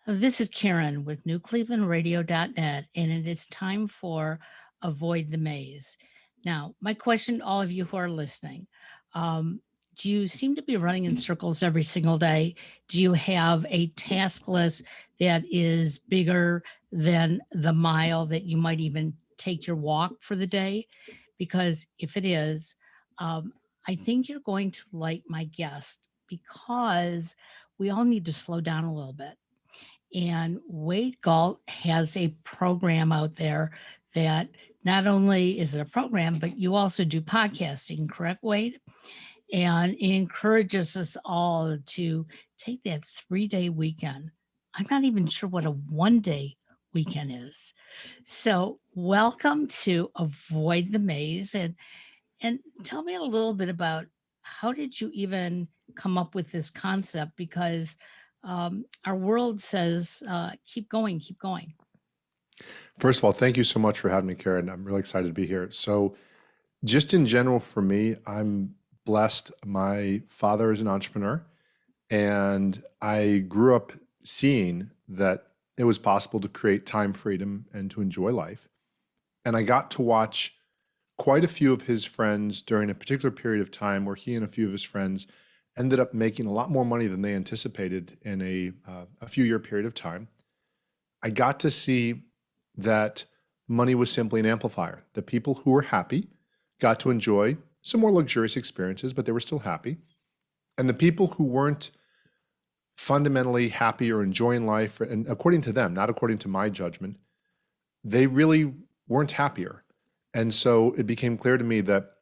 This is Karen with NewClevelandRadio.net, and it is time for Avoid the Maze. Now, my question to all of you who are listening, um, do you seem to be running in circles every single day? Do you have a task list that is bigger than the mile that you might even take your walk for the day? Because if it is, um, I think you're going to like my guest because we all need to slow down a little bit. And Wade Galt has a program out there that not only is it a program, but you also do podcasting, correct, Wade? And it encourages us all to take that 3 day weekend. I'm not even sure what a 1 day weekend is. So, welcome to Avoid the Maze. And tell me a little bit about how did you even come up with this concept? Because our world says, keep going, keep going. First of all, thank you so much for having me, Karen. I'm really excited to be here. So, just in general, for me, I'm blessed. My father is an entrepreneur, and I grew up seeing that it was possible to create time freedom and to enjoy life. And I got to watch quite a few of his friends during a particular period of time where he and a few of his friends ended up making a lot more money than they anticipated in a few year period of time. I got to see that money was simply an amplifier. The people who were happy got to enjoy some more luxurious experiences, but they were still happy. And the people who weren't fundamentally happy or enjoying life, and according to them, not according to my judgment, they really weren't happier. And so it became clear to me that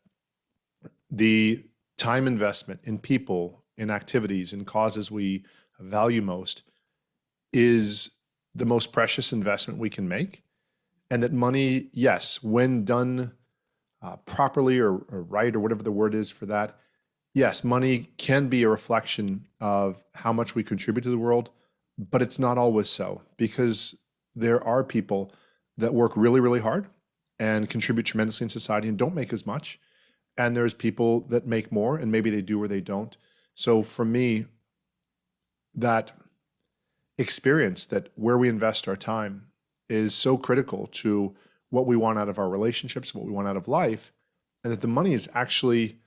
the time investment in people, in activities, in causes we value most is the most precious investment we can make. And that money, yes, when done properly or right or whatever the word is for that, yes, money can be a reflection of how much we contribute to the world, but it's not always so because there are people that work really, really hard and contribute tremendously in society and don't make as much. And there's people that make more and maybe they do or they don't. So for me, that experience that where we invest our time is so critical to what we want out of our relationships, what we want out of life, and that the money is actually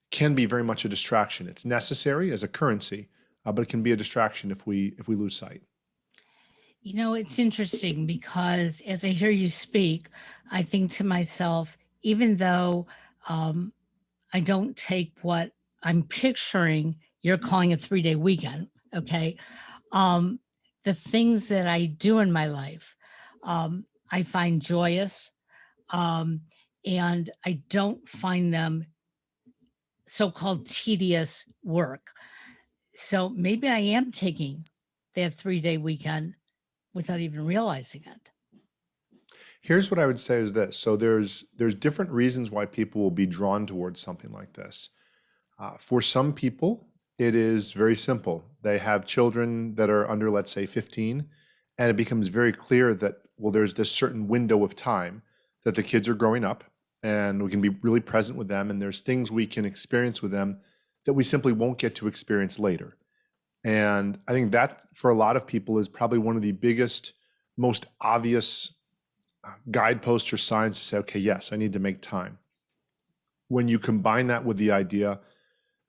can be very much a distraction. It's necessary as a currency, but it can be a distraction if we lose sight. You know, it's interesting because as I hear you speak, I think to myself, even though um, I don't take what I'm picturing, you're calling a 3 day weekend, okay? Um, the things that I do in my life, I find joyous, um, and I don't find them so-called tedious work. So maybe I am taking that 3 day weekend without even realizing it. Here's what I would say is this. So there's different reasons why people will be drawn towards something like this. For some people, it is very simple. They have children that are under, let's say, 15, and it becomes very clear that, well, there's this certain window of time that the kids are growing up, and we can be really present with them, and there's things we can experience with them that we simply won't get to experience later. And I think that for a lot of people is probably one of the biggest, most obvious guideposts or signs to say, okay, yes, I need to make time. When you combine that with the idea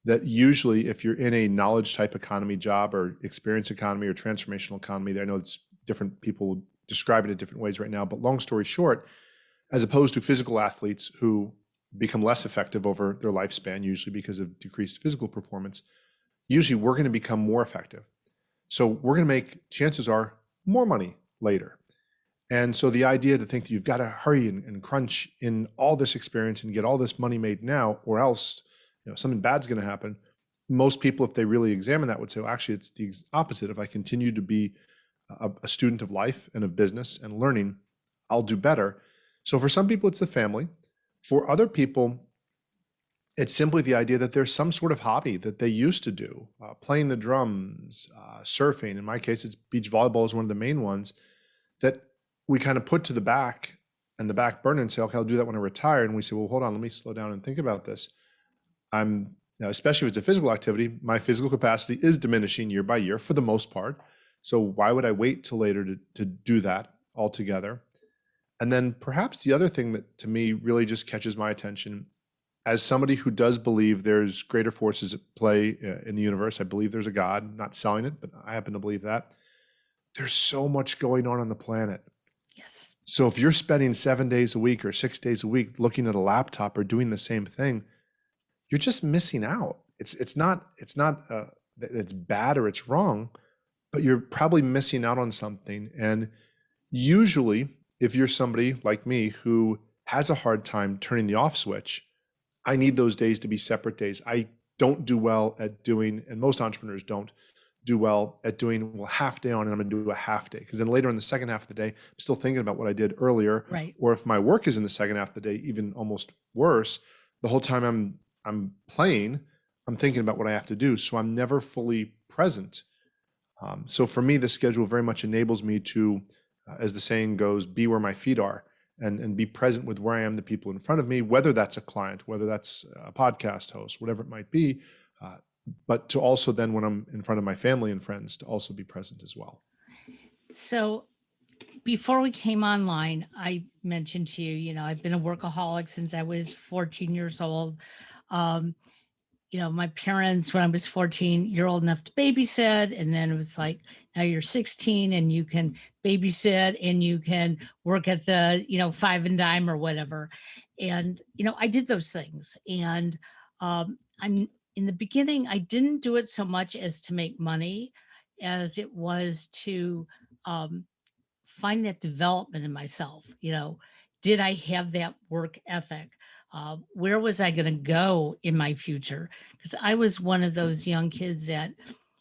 that usually if you're in a knowledge type economy job or experience economy or transformational economy, I know it's different people describe it in different ways right now, but long story short, as opposed to physical athletes who become less effective over their lifespan, usually because of decreased physical performance, usually we're going to become more effective. So we're going to make, chances are, more money later. And so the idea to think that you've got to hurry and crunch in all this experience and get all this money made now, or else something bad's going to happen. Most people, if they really examine that, would say, well, actually, it's the opposite. If I continue to be a student of life and of business and learning, I'll do better. So for some people, it's the family. For other people, it's simply the idea that there's some sort of hobby that they used to do, playing the drums, surfing. In my case, it's beach volleyball is one of the main ones that we kind of put to the back and the back burner and say, okay, I'll do that when I retire. And we say, well, hold on, let me slow down and think about this. Especially if it's a physical activity, my physical capacity is diminishing year by year for the most part. So why would I wait till later to do that altogether? And then perhaps the other thing that to me really just catches my attention, as somebody who does believe there's greater forces at play in the universe, I believe there's a God, not selling it, but I happen to believe that. There's so much going on the planet. Yes. So if you're spending 7 days a week or 6 days a week looking at a laptop or doing the same thing, you're just missing out. It's not that it's bad or it's wrong, but you're probably missing out on something. And usually, if you're somebody like me who has a hard time turning the off switch, I need those days to be separate days. I don't do well at doing, and most entrepreneurs don't do well at doing, well, half day on and I'm gonna do a half day. Because then later in the second half of the day, I'm still thinking about what I did earlier. Right. Or if my work is in the second half of the day, even almost worse, the whole time I'm playing, I'm thinking about what I have to do. So I'm never fully present. So for me, the schedule very much enables me to, as the saying goes, be where my feet are and be present with where I am, the people in front of me, whether that's a client, whether that's a podcast host, whatever it might be. But to also then, when I'm in front of my family and friends, to also be present as well. So before we came online, I mentioned to you, I've been a workaholic since I was 14 years old. Um, my parents, when I was 14, you're old enough to babysit. And then it was like, now you're 16 and you can babysit and you can work at the, five and dime or whatever. And, I did those things. And I'm in the beginning, I didn't do it so much as to make money as it was to um, find that development in myself. Did I have that work ethic? Where was I going to go in my future? Because I was one of those young kids that,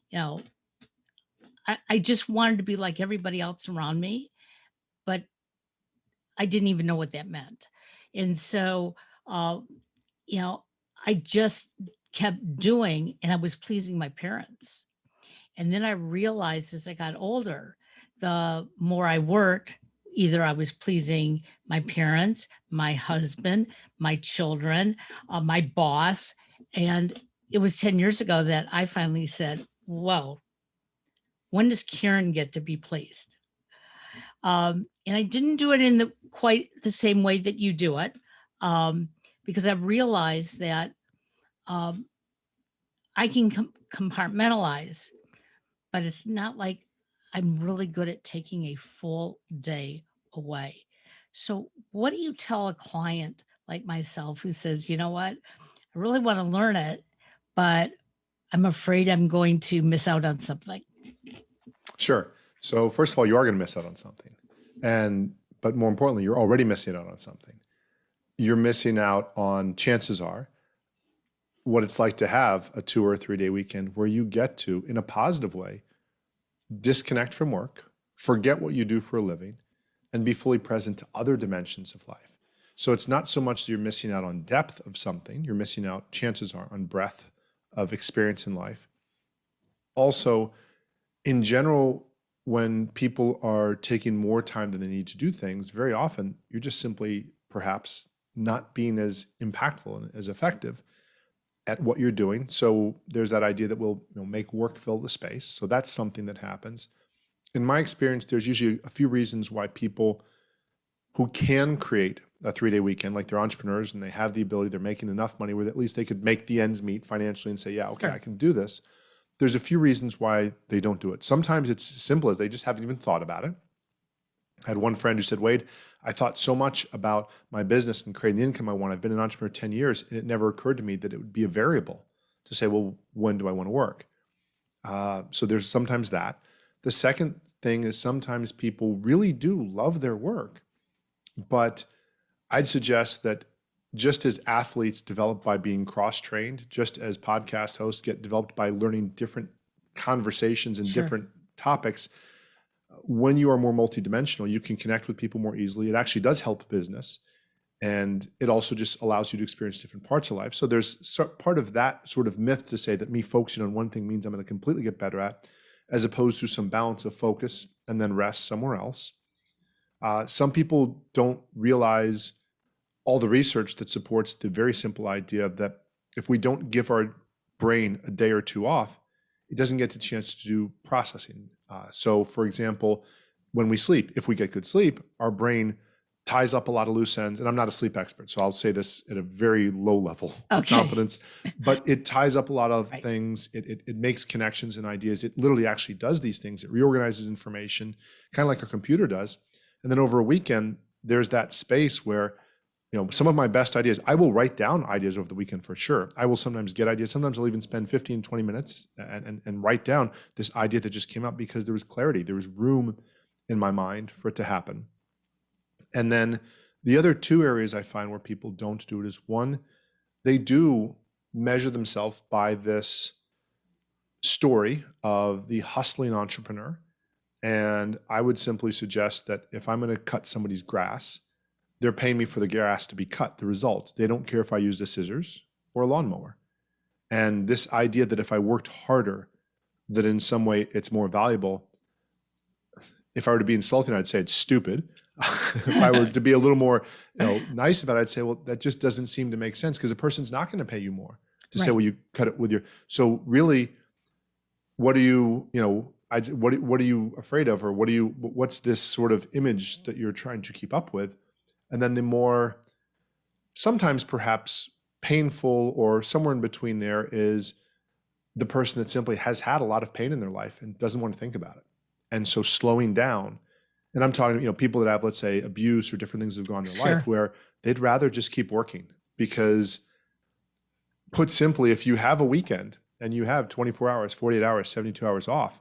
you know, I just wanted to be like everybody else around me, but I didn't even know what that meant. And so, uh, you know, I just kept doing, and I was pleasing my parents. And then I realized as I got older, the more I worked, either I was pleasing my parents, my husband, my children, my boss. And it was 10 years ago that I finally said, whoa, when does Karen get to be pleased? And I didn't do it in quite the same way that you do it, um, because I realized that um, I can compartmentalize, but it's not like I'm really good at taking a full day away. So, what do you tell a client like myself who says, you know what, I really want to learn it, but I'm afraid I'm going to miss out on something? Sure. So first of all, you are going to miss out on something. But more importantly, you're already missing out on something. You're missing out on, chances are, what it's like to have a 2 or 3 day weekend where you get to, in a positive way, disconnect from work, forget what you do for a living, and be fully present to other dimensions of life. So it's not so much that you're missing out on depth of something, you're missing out, chances are, on breadth of experience in life. Also, in general, when people are taking more time than they need to do things, very often you're just simply perhaps not being as impactful and as effective at what you're doing. So there's that idea that we'll make work fill the space. So that's something that happens. In my experience, there's usually a few reasons why people who can create a 3-day weekend, like they're entrepreneurs and they have the ability, they're making enough money where at least they could make the ends meet financially and say, yeah, okay, Sure. I can do this. There's a few reasons why they don't do it. Sometimes it's as simple as they just haven't even thought about it. I had one friend who said, Wade, I thought so much about my business and creating the income I want. I've been an entrepreneur 10 years, and it never occurred to me that it would be a variable to say, well, when do I want to work? So there's sometimes that. The second thing is sometimes people really do love their work, but I'd suggest that just as athletes develop by being cross-trained, just as podcast hosts get developed by learning different conversations and Sure. different topics, when you are more multidimensional, you can connect with people more easily. It actually does help business. And it also just allows you to experience different parts of life. So there's part of that sort of myth to say that me focusing on one thing means I'm going to completely get better at, as opposed to some balance of focus and then rest somewhere else. Some people don't realize all the research that supports the very simple idea that if we don't give our brain a day or two off, it doesn't get the chance to do processing. So for example, when we sleep, if we get good sleep, our brain ties up a lot of loose ends. And I'm not a sleep expert, so I'll say this at a very low level of Okay. competence, but it ties up a lot of Right. things. It makes connections and ideas. It literally actually does these things. It reorganizes information, kind of like a computer does. And then over a weekend, there's that space where, some of my best ideas, I will write down ideas over the weekend for sure. I will sometimes get ideas. Sometimes I'll even spend 15, 20 minutes and write down this idea that just came up because there was clarity. There was room in my mind for it to happen. And then the other two areas I find where people don't do it is, one, they do measure themselves by this story of the hustling entrepreneur. And I would simply suggest that if I'm going to cut somebody's grass, they're paying me for the grass to be cut, the result. They don't care if I used a scissors or a lawnmower. And this idea that if I worked harder, that in some way it's more valuable. If I were to be insulting, I'd say it's stupid. If I were to be a little more nice about it, I'd say, well, that just doesn't seem to make sense, because a person's not going to pay you more to say, Right. well, you cut it with your. So really, what are you, what are you afraid of, or what's this sort of image that you're trying to keep up with? And then the more, sometimes perhaps painful or somewhere in between there, is the person that simply has had a lot of pain in their life and doesn't want to think about it. And so slowing down, and I'm talking, people that have, let's say, abuse or different things that have gone in their life, Sure. where they'd rather just keep working, because, put simply, if you have a weekend and you have 24 hours, 48 hours, 72 hours off,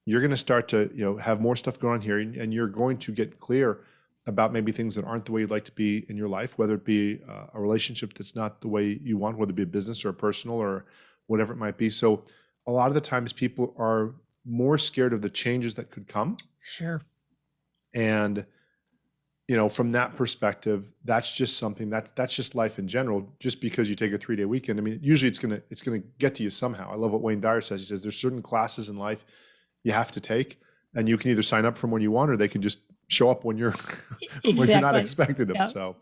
you're going to start to, have more stuff going on here, and you're going to get clear about maybe things that aren't the way you'd like to be in your life, whether it be a relationship that's not the way you want, whether it be a business or a personal or whatever it might be. So a lot of the times people are more scared of the changes that could come. Sure. And, from that perspective, that's just something that's just life in general. Just because you take a 3-day weekend, I mean, usually it's gonna get to you somehow. I love what Wayne Dyer says. He says there's certain classes in life you have to take, and you can either sign up from when you want, or they can just show up when you're when you're not Exactly. expecting them. Yep. So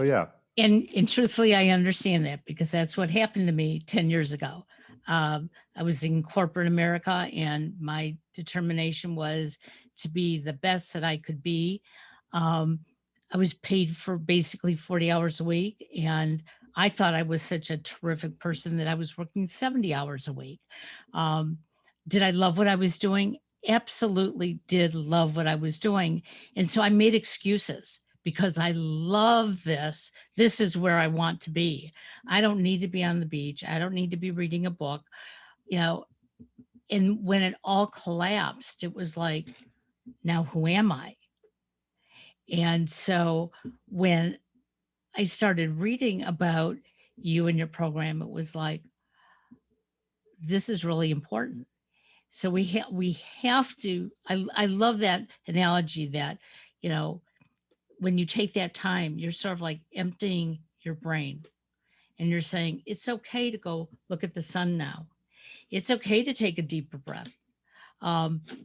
yeah. And truthfully, I understand that, because that's what happened to me 10 years ago. I was in corporate America, and my determination was to be the best that I could be. Um, I was paid for basically 40 hours a week, and I thought I was such a terrific person that I was working 70 hours a week. Um, did I love what I was doing? Absolutely did love what I was doing. And so I made excuses, because I love this. This is where I want to be. I don't need to be on the beach. I don't need to be reading a book, you know. And when it all collapsed, it was like, now who am I? And so when I started reading about you and your program, it was like, this is really important. So we have to. I love that analogy that, you know, when you take that time, you're sort of like emptying your brain, and you're saying, it's okay to go look at the sun now. It's okay to take a deeper breath.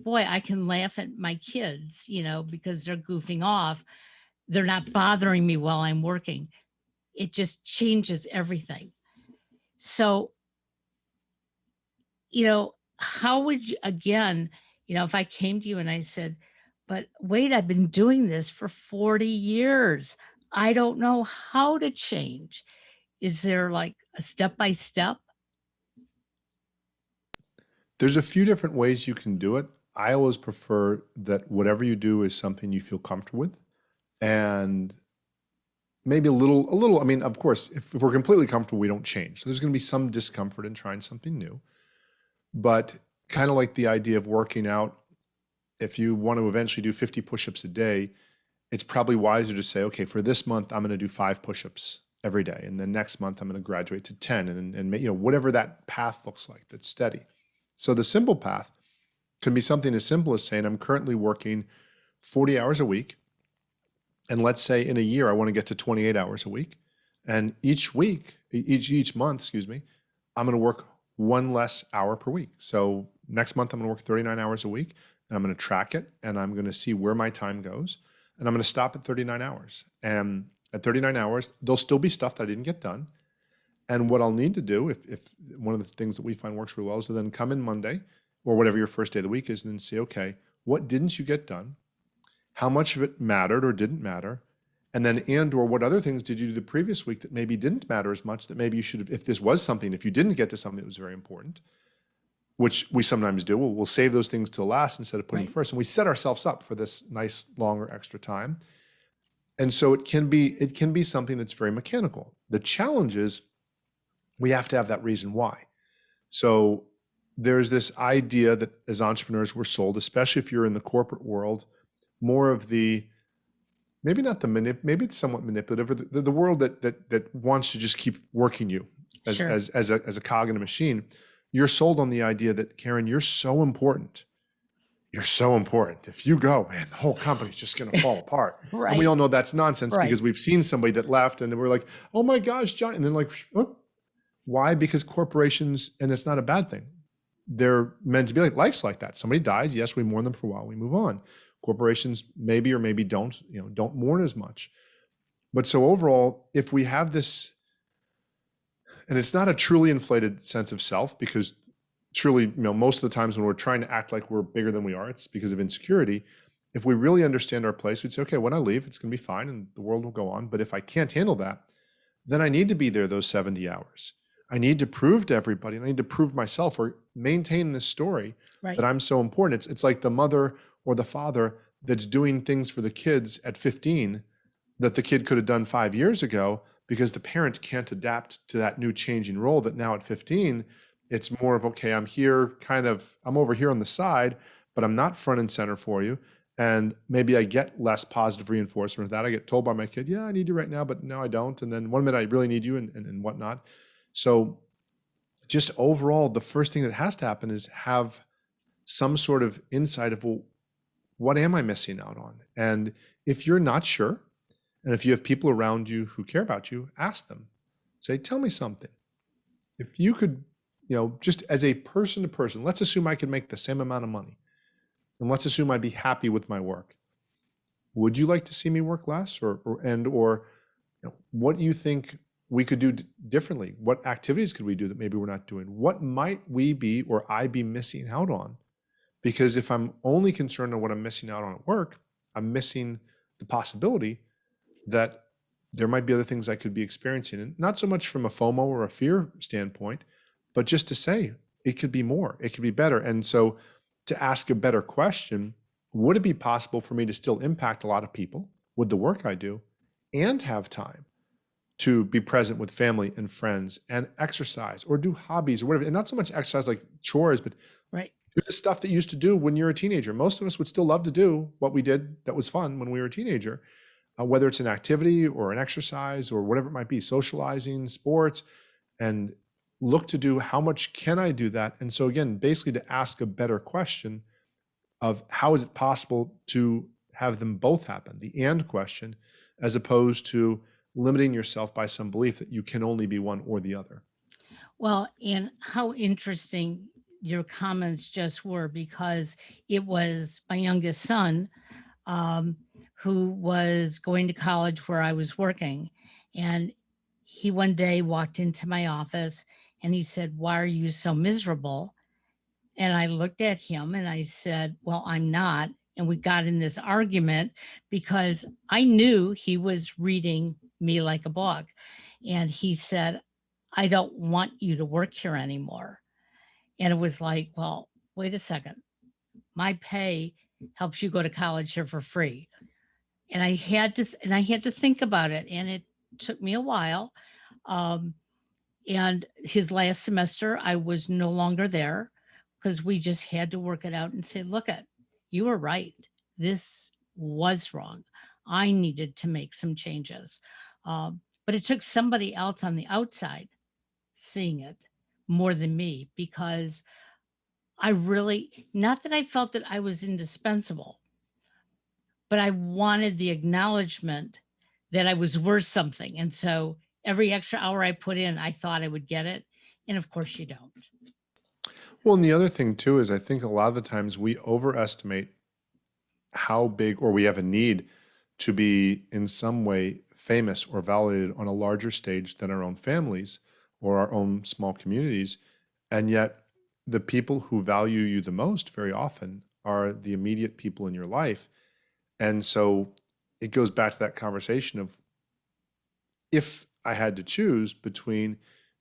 Boy, I can laugh at my kids, because they're goofing off. They're not bothering me while I'm working. It just changes everything. So, how would you, again, if I came to you and I said, but wait, I've been doing this for 40 years. I don't know how to change. Is there like a step by step? There's a few different ways you can do it. I always prefer that whatever you do is something you feel comfortable with, and maybe a little. I mean, of course, if we're completely comfortable, we don't change. So there's going to be some discomfort in trying something new. But kind of like the idea of working out, if you want to eventually do 50 push-ups a day, it's probably wiser to say, okay, for this month, I'm going to do 5 push-ups every day. And then next month, I'm going to graduate to 10, and whatever that path looks like, that's steady. So the simple path can be something as simple as saying, I'm currently working 40 hours a week. And let's say in a year, I want to get to 28 hours a week. And each month, I'm going to work 1 less hour per week. So next month, I'm going to work 39 hours a week, and I'm going to track it, and I'm going to see where my time goes. And I'm going to stop at 39 hours. And at 39 hours, there'll still be stuff that I didn't get done. And what I'll need to do, if one of the things that we find works really well, is to then come in Monday or whatever your first day of the week is, and then say, okay, what didn't you get done? How much of it mattered or didn't matter? And then, or what other things did you do the previous week that maybe didn't matter as much, that maybe you should have, if this was something, if you didn't get to something that was very important, which we sometimes do, we'll save those things till last instead of putting them first. And we set ourselves up for this nice, longer, extra time. And so it can be something that's very mechanical. The challenge is we have to have that reason why. So there's this idea that as entrepreneurs we're sold, especially if you're in the corporate world, more of the, maybe not the maybe it's somewhat manipulative, or the world that wants to just keep working you as a cog in a machine. You're sold on the idea that, Karen, you're so important. You're so important. If you go, man, the whole company's just going to fall apart. Right. And we all know that's nonsense because we've seen somebody that left and we're like, oh my gosh, John. And then like, oh. Why? Because corporations, and it's not a bad thing, they're meant to be like, life's like that. Somebody dies. Yes, we mourn them for a while. We move on. Corporations maybe or maybe don't mourn as much. But so overall, if we have this, and it's not a truly inflated sense of self, because truly, most of the times when we're trying to act like we're bigger than we are, it's because of insecurity. If we really understand our place, we'd say, okay, when I leave, it's going to be fine and the world will go on. But if I can't handle that, then I need to be there those 70 hours. I need to prove to everybody, and I need to prove myself or maintain this story that I'm so important. It's like the mother or the father that's doing things for the kids at 15 that the kid could have done 5 years ago, because the parents can't adapt to that new changing role, that now at 15, it's more of, okay, I'm here I'm over here on the side, but I'm not front and center for you. And maybe I get less positive reinforcement of that. I get told by my kid, yeah, I need you right now, but no, I don't. And then one minute I really need you and whatnot. So just overall, the first thing that has to happen is have some sort of insight of, well, what am I missing out on? And if you're not sure, and if you have people around you who care about you, ask them. Say, tell me something. If you could, just as a person to person, let's assume I could make the same amount of money. And let's assume I'd be happy with my work. Would you like to see me work less? Or what do you think we could do differently? What activities could we do that maybe we're not doing? What might we be or I be missing out on? Because if I'm only concerned on what I'm missing out on at work, I'm missing the possibility that there might be other things I could be experiencing. And not so much from a FOMO or a fear standpoint, but just to say it could be more, it could be better. And so to ask a better question, would it be possible for me to still impact a lot of people with the work I do and have time to be present with family and friends and exercise or do hobbies or whatever? And not so much exercise like chores, but do the stuff that you used to do when you're a teenager. Most of us would still love to do what we did that was fun when we were a teenager, whether it's an activity or an exercise or whatever it might be, socializing, sports, and look to do, how much can I do that? And so again, basically to ask a better question of how is it possible to have them both happen, the and question, as opposed to limiting yourself by some belief that you can only be one or the other. Well, and how interesting your comments just were, because it was my youngest son who was going to college where I was working. And he one day walked into my office and he said, "Why are you so miserable?" And I looked at him and I said, "Well, I'm not." And we got in this argument because I knew he was reading me like a book. And he said, "I don't want you to work here anymore." And it was like, well, wait a second. My pay helps you go to college here for free. And I had to think about it. And it took me a while. Um, and his last semester, I was no longer there because we just had to work it out and say, look, you were right. This was wrong. I needed to make some changes. But it took somebody else on the outside seeing it more than me, because I really, not that I felt that I was indispensable, but I wanted the acknowledgement that I was worth something. And so every extra hour I put in, I thought I would get it. And of course you don't. Well, and the other thing too is I think a lot of the times we overestimate how big, or we have a need to be in some way famous or validated on a larger stage than our own families, or our own small communities. And yet the people who value you the most very often are the immediate people in your life. And so it goes back to that conversation of, if I had to choose between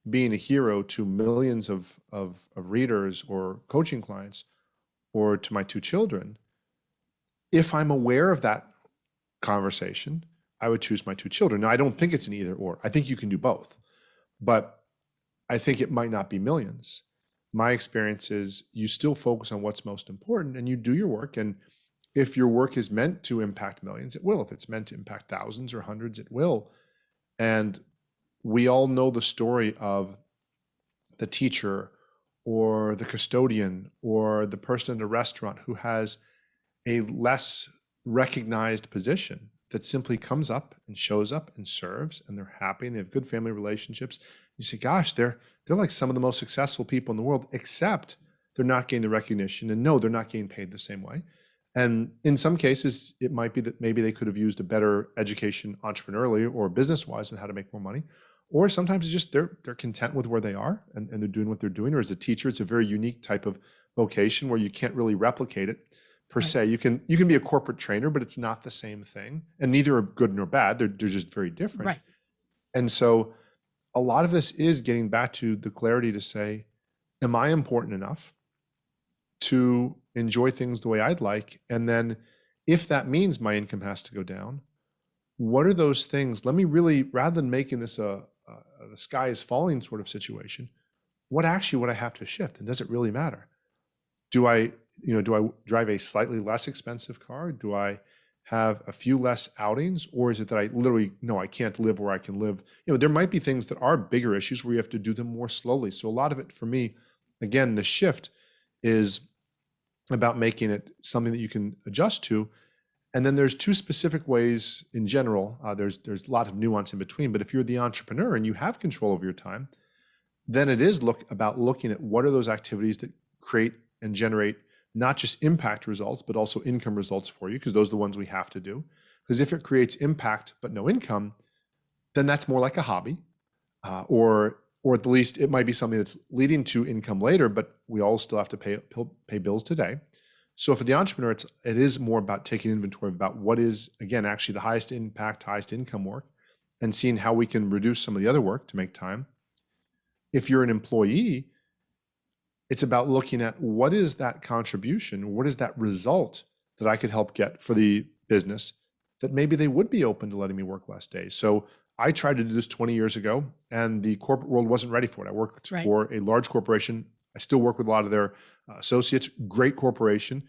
being a hero to millions of readers or coaching clients, or to my two children, if I'm aware of that conversation, I would choose my two children. Now, I don't think it's an either or. I think you can do both, but I think it might not be millions. My experience is you still focus on what's most important and you do your work. And if your work is meant to impact millions, it will. If it's meant to impact thousands or hundreds, it will. And we all know the story of the teacher or the custodian or the person in the restaurant who has a less recognized position that simply comes up and shows up and serves, and they're happy and they have good family relationships. You say, gosh, they're like some of the most successful people in the world, except they're not getting the recognition, and no, they're not getting paid the same way. And in some cases, it might be that maybe they could have used a better education entrepreneurially or business-wise on how to make more money. Or sometimes it's just they're content with where they are and they're doing what they're doing. Or as a teacher, it's a very unique type of vocation where you can't really replicate it per se. You can be a corporate trainer, but it's not the same thing. And neither are good nor bad. They're just very different. Right. And so a lot of this is getting back to the clarity to say, am I important enough to enjoy things the way I'd like? And then if that means my income has to go down, what are those things? Let me really, rather than making this the sky is falling sort of situation, what actually would I have to shift? And does it really matter? Do I drive a slightly less expensive car? Do I have a few less outings? Or is it that I literally, no, I can't live where I can live? There might be things that are bigger issues where you have to do them more slowly. So a lot of it for me, again, the shift is about making it something that you can adjust to. And then there's two specific ways in general. There's a lot of nuance in between, but if you're the entrepreneur and you have control over your time, then it is about looking at what are those activities that create and generate not just impact results, but also income results for you, because those are the ones we have to do. Because if it creates impact but no income, then that's more like a hobby, or at the least it might be something that's leading to income later, but we all still have to pay bills today. So for the entrepreneur, it is more about taking inventory about what is, again, actually the highest impact, highest income work, and seeing how we can reduce some of the other work to make time. If you're an employee, it's about looking at what is that contribution, what is that result that I could help get for the business that maybe they would be open to letting me work less days. So I tried to do this 20 years ago and the corporate world wasn't ready for it. I worked for a large corporation. I still work with a lot of their associates, great corporation.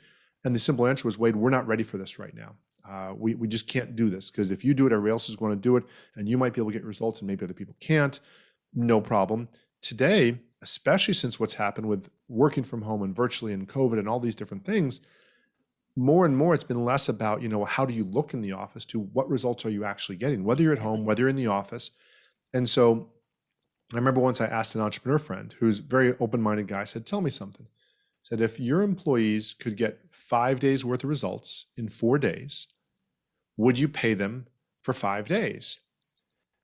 And the simple answer was, Wade, we're not ready for this right now. We just can't do this, because if you do it, everybody else is going to do it, and you might be able to get results and maybe other people can't. No problem. Today, especially since what's happened with working from home and virtually and COVID and all these different things, more and more it's been less about, how do you look in the office to what results are you actually getting, whether you're at home, whether you're in the office. And so I remember once I asked an entrepreneur friend who's a very open-minded guy, I said, tell me something. I said, if your employees could get 5 days worth of results in 4 days, would you pay them for 5 days?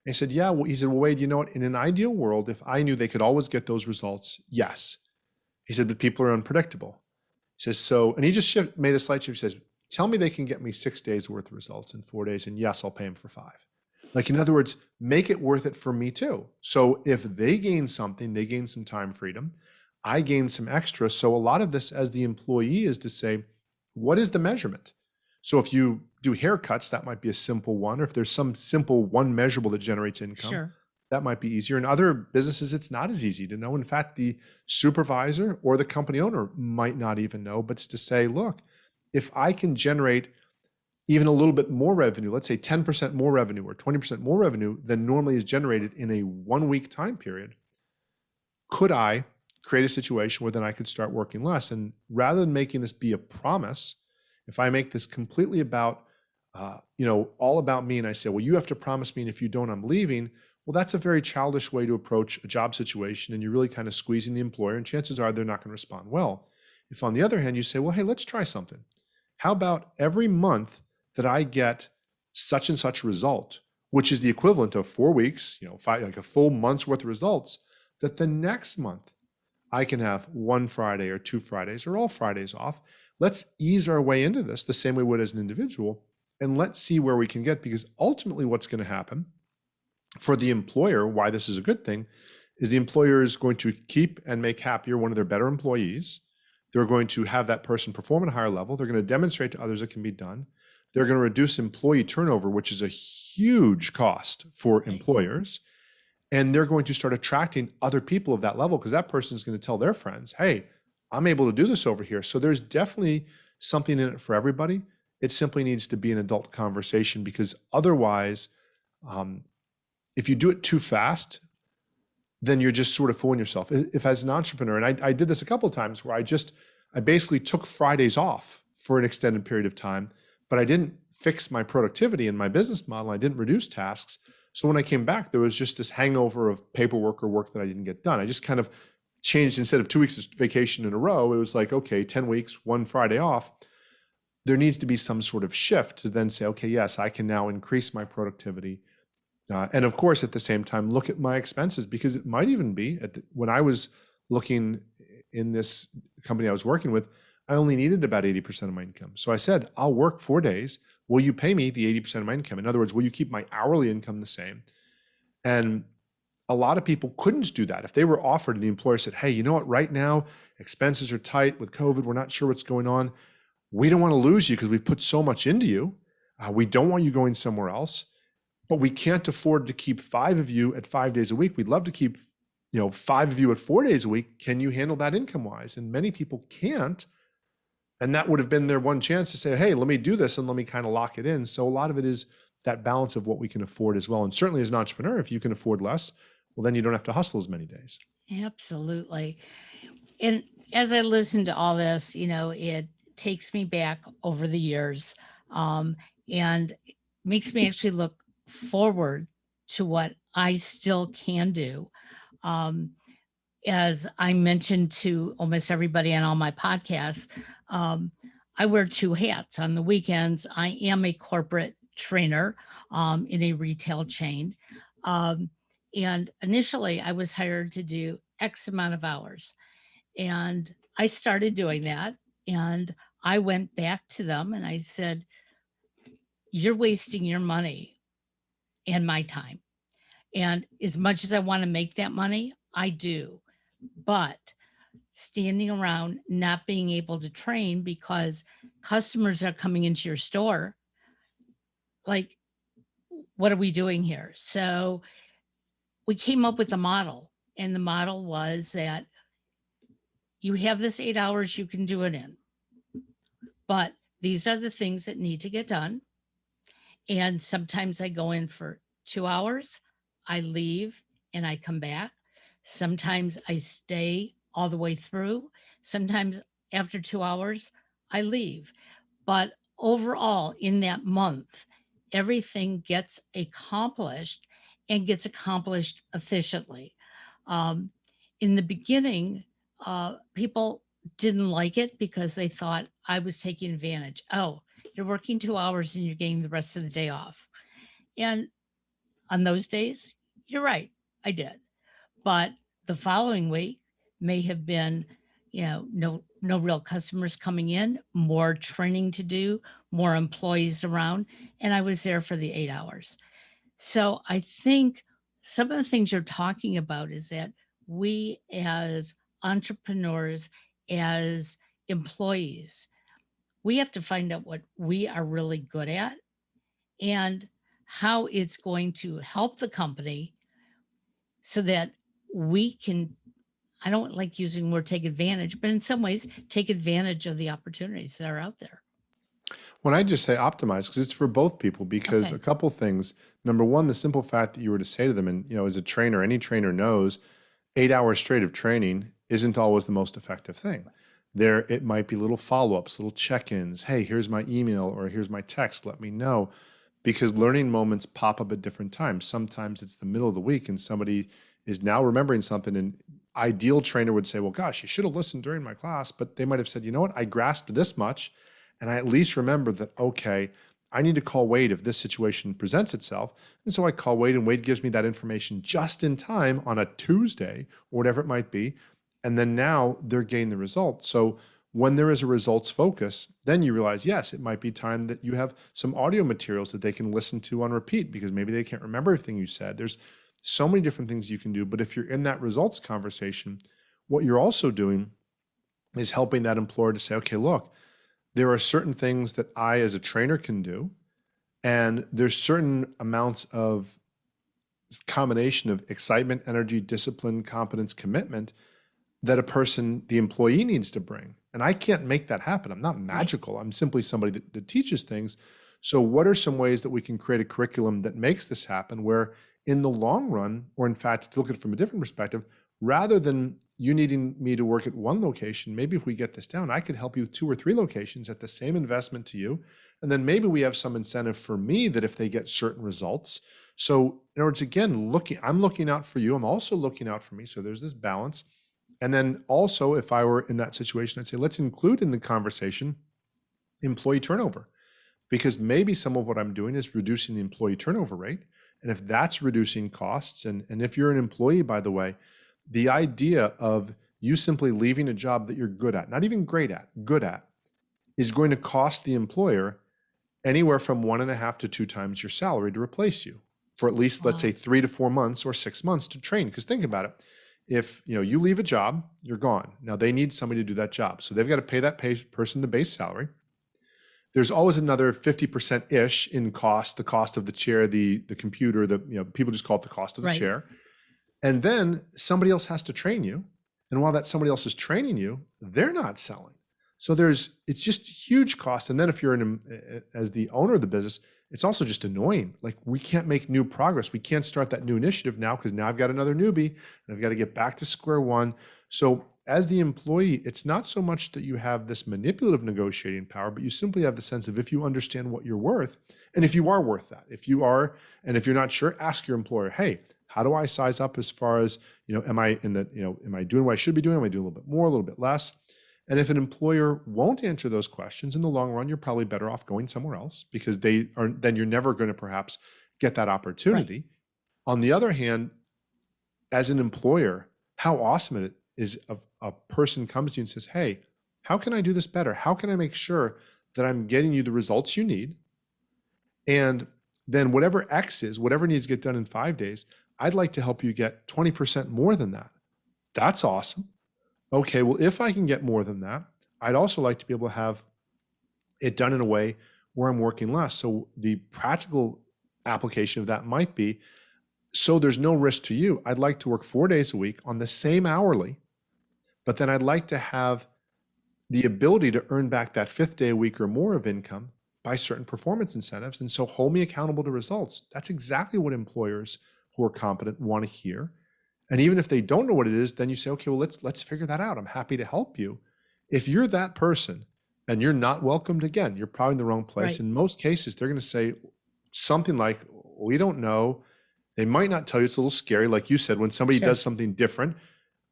And he said, yeah. Well, he said, well, Wade, you know what? In an ideal world, if I knew they could always get those results, yes. He said, but people are unpredictable. He says, so, and he just made a slight shift. He says, tell me they can get me 6 days worth of results in 4 days, and yes, I'll pay them for 5. Like, in other words, make it worth it for me too. So if they gain something, they gain some time freedom, I gain some extra. So a lot of this as the employee is to say, what is the measurement? So if you do haircuts, that might be a simple one. Or if there's some simple one measurable that generates income, that might be easier. In other businesses, it's not as easy to know. In fact, the supervisor or the company owner might not even know, but it's to say, look, if I can generate even a little bit more revenue, let's say 10% more revenue or 20% more revenue than normally is generated in a 1 week time period, could I create a situation where then I could start working less? And rather than making this be a promise, if I make this completely about, all about me, and I say, well, you have to promise me, and if you don't, I'm leaving. Well, that's a very childish way to approach a job situation, and you're really kind of squeezing the employer, and chances are they're not going to respond well. If on the other hand, you say, well, hey, let's try something. How about every month that I get such and such result, which is the equivalent of 4 weeks, like a full month's worth of results, that the next month I can have one Friday or two Fridays or all Fridays off. Let's ease our way into this the same way we would as an individual, and let's see where we can get, because ultimately what's going to happen for the employer, why this is a good thing, is the employer is going to keep and make happier one of their better employees. They're going to have that person perform at a higher level. They're going to demonstrate to others it can be done. They're going to reduce employee turnover, which is a huge cost for employers. And they're going to start attracting other people of that level, because that person is going to tell their friends, hey, I'm able to do this over here. So there's definitely something in it for everybody. It simply needs to be an adult conversation, because otherwise, if you do it too fast, then you're just sort of fooling yourself. If as an entrepreneur, and I did this a couple of times where I basically took Fridays off for an extended period of time, but I didn't fix my productivity and my business model. I didn't reduce tasks. So when I came back, there was just this hangover of paperwork or work that I didn't get done. I just kind of changed, instead of 2 weeks of vacation in a row, it was like, okay, 10 weeks, one Friday off. There needs to be some sort of shift to then say, okay, yes, I can now increase my productivity. And of course, at the same time, look at my expenses, because it might even be when I was looking in this company I was working with, I only needed about 80% of my income. So I said, I'll work 4 days. Will you pay me the 80% of my income? In other words, will you keep my hourly income the same? And a lot of people couldn't do that. If they were offered and the employer said, hey, you know what, right now, expenses are tight with COVID. We're not sure what's going on. We don't want to lose you because we've put so much into you. We don't want you going somewhere else, but we can't afford to keep 5 of you at 5 days a week. We'd love to keep 5 of you at 4 days a week. Can you handle that income wise? And many people can't. And that would have been their one chance to say, hey, let me do this and let me kind of lock it in. So a lot of it is that balance of what we can afford as well. And certainly as an entrepreneur, if you can afford less, well, then you don't have to hustle as many days. Absolutely. And as I listen to all this, it takes me back over the years, and makes me actually look forward to what I still can do. As I mentioned to almost everybody on all my podcasts, I wear 2 hats. On the weekends, I am a corporate trainer in a retail chain. And initially, I was hired to do X amount of hours. And I started doing that. And I went back to them and I said, you're wasting your money and my time. And as much as I want to make that money, I do. But standing around not being able to train because customers are coming into your store, like, what are we doing here? So we came up with a model, and the model was that you have this 8 hours you can do it in, but these are the things that need to get done. And sometimes I go in for 2 hours, I leave and I come back. Sometimes I stay all the way through. Sometimes after 2 hours, I leave. But overall, in that month, everything gets accomplished and gets accomplished efficiently. In the beginning, people didn't like it because they thought I was taking advantage. Oh, you're working 2 hours and you're getting the rest of the day off. And on those days, you're right, I did. But the following week may have been, no real customers coming in, more training to do, more employees around, and I was there for the 8 hours. So I think some of the things you're talking about is that we as entrepreneurs, as employees, we have to find out what we are really good at and how it's going to help the company so that we can, I don't like using the word take advantage, but in some ways take advantage of the opportunities that are out there. When I just say optimize, because it's for both people, because Okay. a couple things. Number one, the simple fact that you were to say to them, and as a trainer, any trainer knows 8 hours straight of training isn't always the most effective thing. It might be little follow-ups, little check-ins. Hey, here's my email or here's my text, let me know. Because learning moments pop up at different times. Sometimes it's the middle of the week and somebody is now remembering something, and ideal trainer would say, well, gosh, you should have listened during my class. But they might have said, you know what, I grasped this much and I at least remember that, okay, I need to call Wade if this situation presents itself. And so I call Wade, and Wade gives me that information just in time on a Tuesday or whatever it might be. And then now they're getting the results. So when there is a results focus, then you realize, yes, it might be time that you have some audio materials that they can listen to on repeat because maybe they can't remember everything you said. There's so many different things you can do. But if you're in that results conversation, what you're also doing is helping that employer to say, okay, look, there are certain things that I as a trainer can do. And there's certain amounts of combination of excitement, energy, discipline, competence, commitment that a person, the employee, needs to bring. And I can't make that happen. I'm not magical. I'm simply somebody that teaches things. So what are some ways that we can create a curriculum that makes this happen where in the long run, or in fact, to look at it from a different perspective, rather than you needing me to work at one location, maybe if we get this down, I could help you with 2 or 3 locations at the same investment to you. And then maybe we have some incentive for me that if they get certain results. So in other words, again, I'm looking out for you. I'm also looking out for me. So there's this balance. And then also, if I were in that situation, I'd say, let's include in the conversation employee turnover, because maybe some of what I'm doing is reducing the employee turnover rate. And if that's reducing costs, and if you're an employee, by the way, the idea of you simply leaving a job that you're good at, not even great at, good at, is going to cost the employer anywhere from 1.5 to 2 times your salary to replace you for at least, let's say, 3 to 4 months or 6 months to train. Because think about it. If you leave a job, you're gone. Now they need somebody to do that job. So they've got to pay that person the base salary. There's always another 50%-ish in cost, the cost of the chair, the computer, people just call it the cost of the chair. And then somebody else has to train you. And while that somebody else is training you, they're not selling. So it's just huge cost. And then if you're as the owner of the business, it's also just annoying. Like we can't make new progress. We can't start that new initiative now because now I've got another newbie and I've got to get back to square one. So as the employee, it's not so much that you have this manipulative negotiating power, but you simply have the sense of if you understand what you're worth, and if you are worth that, if you are, and if you're not sure, ask your employer, hey, how do I size up as far as, am I doing what I should be doing? Am I doing a little bit more, a little bit less? And if an employer won't answer those questions in the long run, you're probably better off going somewhere else because then you're never going to perhaps get that opportunity. Right. On the other hand, as an employer, how awesome it is if a person comes to you and says, hey, how can I do this better? How can I make sure that I'm getting you the results you need? And then whatever X is, whatever needs to get done in 5 days, I'd like to help you get 20% more than that. That's awesome. Okay, well, if I can get more than that, I'd also like to be able to have it done in a way where I'm working less. So the practical application of that might be, so there's no risk to you. I'd like to work 4 days a week on the same hourly, but then I'd like to have the ability to earn back that 5th day a week or more of income by certain performance incentives. And so hold me accountable to results. That's exactly what employers who are competent want to hear. And even if they don't know what it is, then you say, okay, well, let's figure that out. I'm happy to help you. If you're that person and you're not welcomed, again, you're probably in the wrong place. Right. In most cases, they're going to say something like, we don't know. They might not tell you. It's a little scary. Like you said, when somebody does something different,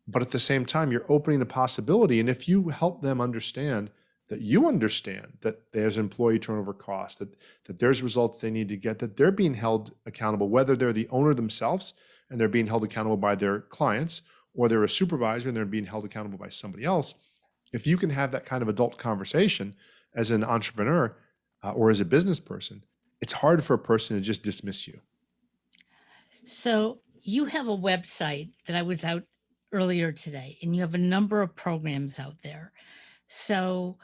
but at the same time, you're opening a possibility. And if you help them understand that you understand that there's employee turnover costs, that there's results they need to get, that they're being held accountable, whether they're the owner themselves and they're being held accountable by their clients, or they're a supervisor and they're being held accountable by somebody else. If you can have that kind of adult conversation as an entrepreneur or as a business person, it's hard for a person to just dismiss you. So you have a website that I was out earlier today, and you have a number of programs out there. So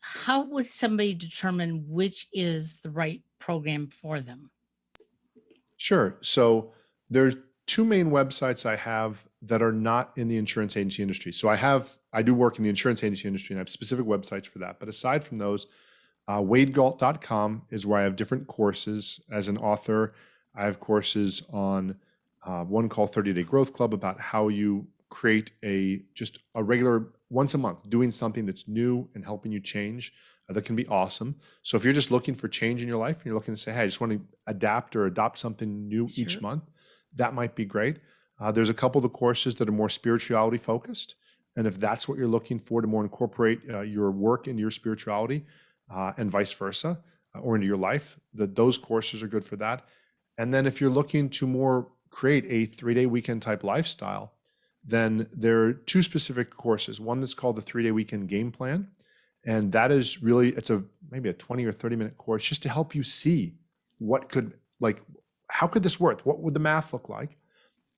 how would somebody determine which is the right program for them? Sure. So there's 2 main websites I have that are not in the insurance agency industry. So I do work in the insurance agency industry and I have specific websites for that. But aside from those, WadeGalt.com is where I have different courses. As an author, I have courses on one called 30-Day Growth Club about how you create just a regular once a month, doing something that's new and helping you change. That can be awesome. So if you're just looking for change in your life and you're looking to say, hey, I just want to adapt or adopt something new each month, that might be great. There's a couple of the courses that are more spirituality focused. And if that's what you're looking for to more incorporate your work into your spirituality and vice versa, or into your life, those courses are good for that. And then if you're looking to more create a 3-day weekend type lifestyle, then there are two specific courses. One that's called the 3-day weekend game plan. And that is really, it's maybe a 20 or 30-minute course just to help you see how could this work? What would the math look like?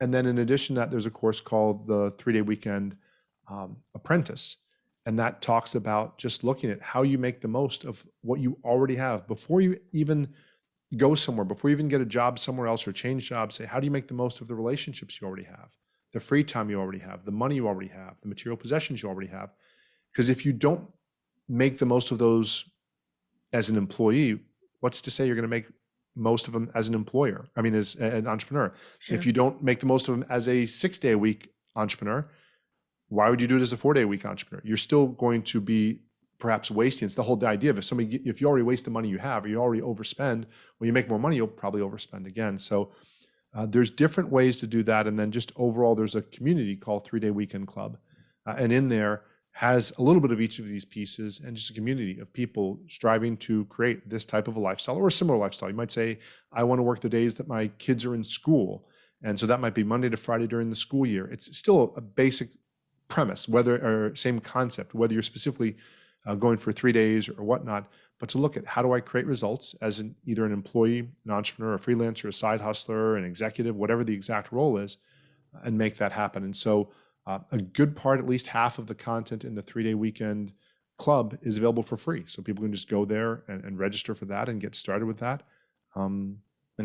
And then in addition to that, there's a course called the 3-day weekend apprentice. And that talks about just looking at how you make the most of what you already have before you even go somewhere, before you even get a job somewhere else or change jobs. Say, how do you make the most of the relationships you already have, the free time you already have, the money you already have, the material possessions you already have? Because if you don't make the most of those as an employee, what's to say you're going to make most of them as an employer? I mean, as an entrepreneur. Sure. If you don't make the most of them as a 6-day-a-week entrepreneur, why would you do it as a 4-day-a-week entrepreneur? You're still going to be perhaps wasting. It's the whole idea of if you already waste the money you have, or you already overspend, when you make more money, you'll probably overspend again. So there's different ways to do that. And then just overall, there's a community called 3-Day Weekend Club. And in there has a little bit of each of these pieces, and just a community of people striving to create this type of a lifestyle or a similar lifestyle. You might say, I want to work the days that my kids are in school. And so that might be Monday to Friday during the school year. It's still a basic premise, same concept, whether you're specifically going for 3 days or whatnot, but to look at how do I create results as either an employee, an entrepreneur, a freelancer, a side hustler, an executive, whatever the exact role is, and make that happen. And so a good part, at least half of the content in the 3-Day Weekend Club is available for free. So people can just go there and register for that and get started with that, and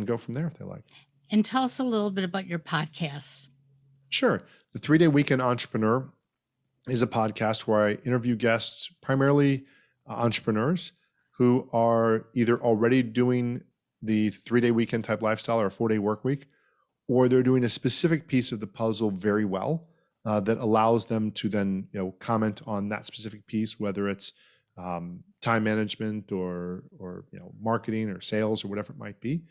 go from there if they like. And tell us a little bit about your podcasts. Sure. The 3-Day Weekend Entrepreneur is a podcast where I interview guests, primarily entrepreneurs who are either already doing the 3-day weekend type lifestyle or a 4-day work week, or they're doing a specific piece of the puzzle very well that allows them to then comment on that specific piece, whether it's time management or marketing or sales or whatever it might be.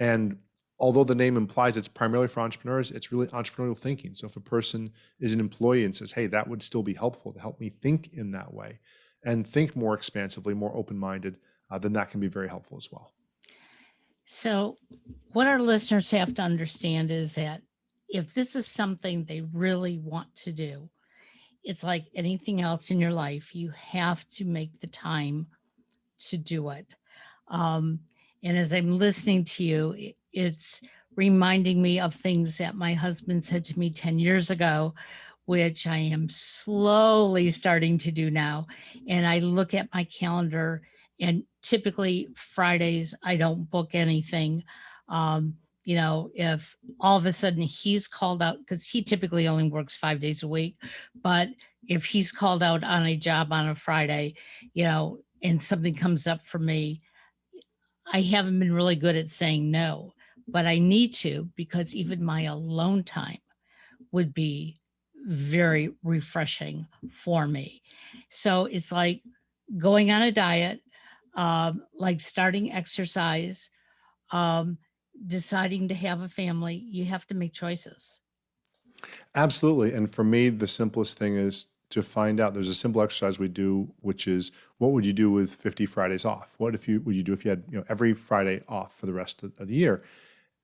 And although the name implies it's primarily for entrepreneurs, it's really entrepreneurial thinking. So if a person is an employee and says, hey, that would still be helpful to help me think in that way and think more expansively, more open-minded, then that can be very helpful as well. So what our listeners have to understand is that if this is something they really want to do, it's like anything else in your life, you have to make the time to do it. And as I'm listening to you, it's reminding me of things that my husband said to me 10 years ago, which I am slowly starting to do now. And I look at my calendar, and typically Fridays, I don't book anything. If all of a sudden he's called out, because he typically only works 5 days a week, but if he's called out on a job on a Friday, and something comes up for me, I haven't been really good at saying no, but I need to, because even my alone time would be very refreshing for me. So it's like going on a diet, like starting exercise, deciding to have a family. You have to make choices. Absolutely. And for me, the simplest thing is to find out. There's a simple exercise we do, which is, what would you do with 50 Fridays off? What would you do if you had every Friday off for the rest of the year,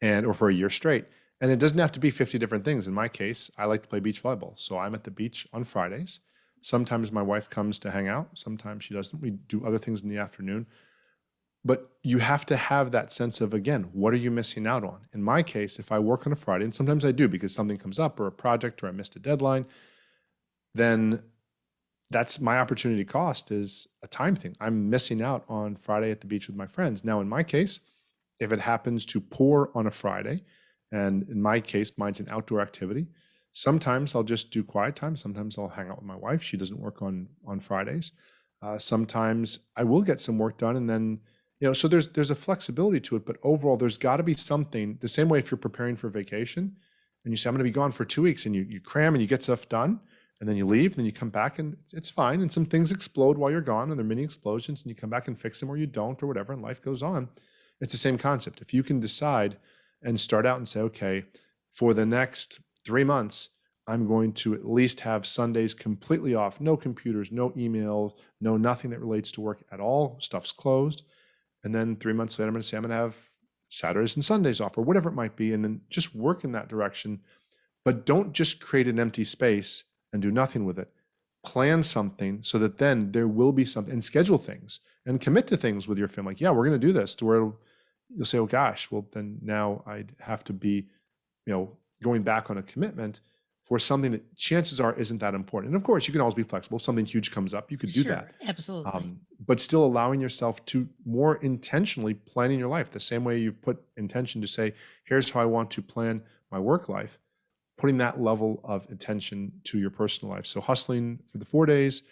or for a year straight? And it doesn't have to be 50 different things. In my case, I like to play beach volleyball. So I'm at the beach on Fridays. Sometimes my wife comes to hang out. Sometimes she doesn't. We do other things in the afternoon. But you have to have that sense of, again, what are you missing out on? In my case, if I work on a Friday, and sometimes I do because something comes up or a project or I missed a deadline, then that's my opportunity cost, is a time thing. I'm missing out on Friday at the beach with my friends. Now, in my case, if it happens to pour on a Friday, and in my case, mine's an outdoor activity, sometimes I'll just do quiet time. Sometimes I'll hang out with my wife. She doesn't work on Fridays. Sometimes I will get some work done, and then so there's a flexibility to it. But overall, there's got to be something. The same way if you're preparing for vacation, and you say I'm going to be gone for 2 weeks, and you cram and you get stuff done, and then you leave, and then you come back, and it's fine. And some things explode while you're gone, and they're mini explosions, and you come back and fix them, or you don't, or whatever, and life goes on. It's the same concept. If you can decide and start out and say, okay, for the next 3 months, I'm going to at least have Sundays completely off, no computers, no emails, no nothing that relates to work at all. Stuff's closed. And then 3 months later, I'm going to say I'm going to have Saturdays and Sundays off or whatever it might be. And then just work in that direction. But don't just create an empty space and do nothing with it. Plan something so that then there will be something, and schedule things and commit to things with your family. Like, yeah, we're going to do this, to where you'll say, oh gosh, well then now I'd have to be, going back on a commitment for something that chances are isn't that important. And of course, you can always be flexible. If something huge comes up, you could do that. Sure, absolutely. But still allowing yourself to more intentionally planning your life, the same way you've put intention to say, here's how I want to plan my work life, putting that level of attention to your personal life. So hustling for the 4 days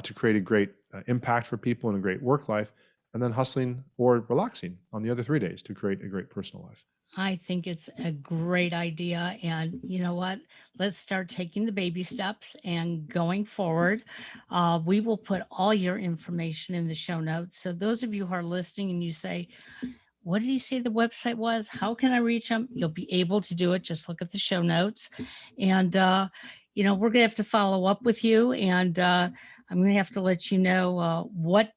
to create a great impact for people and a great work life, and then hustling or relaxing on the other 3 days to create a great personal life. I think it's a great idea. And you know what? Let's start taking the baby steps and going forward. We will put all your information in the show notes. So, those of you who are listening and you say, what did he say the website was? How can I reach him? You'll be able to do it. Just look at the show notes. And, we're going to have to follow up with you. And I'm going to have to let you know what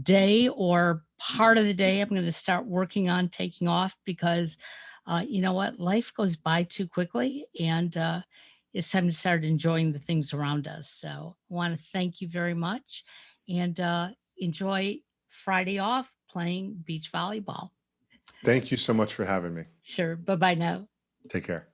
day or part of the day I'm going to start working on taking off, because you know what? Life goes by too quickly, and it's time to start enjoying the things around us. So I want to thank you very much, and enjoy Friday off playing beach volleyball. Thank you so much for having me. Sure. Bye bye now. Take care.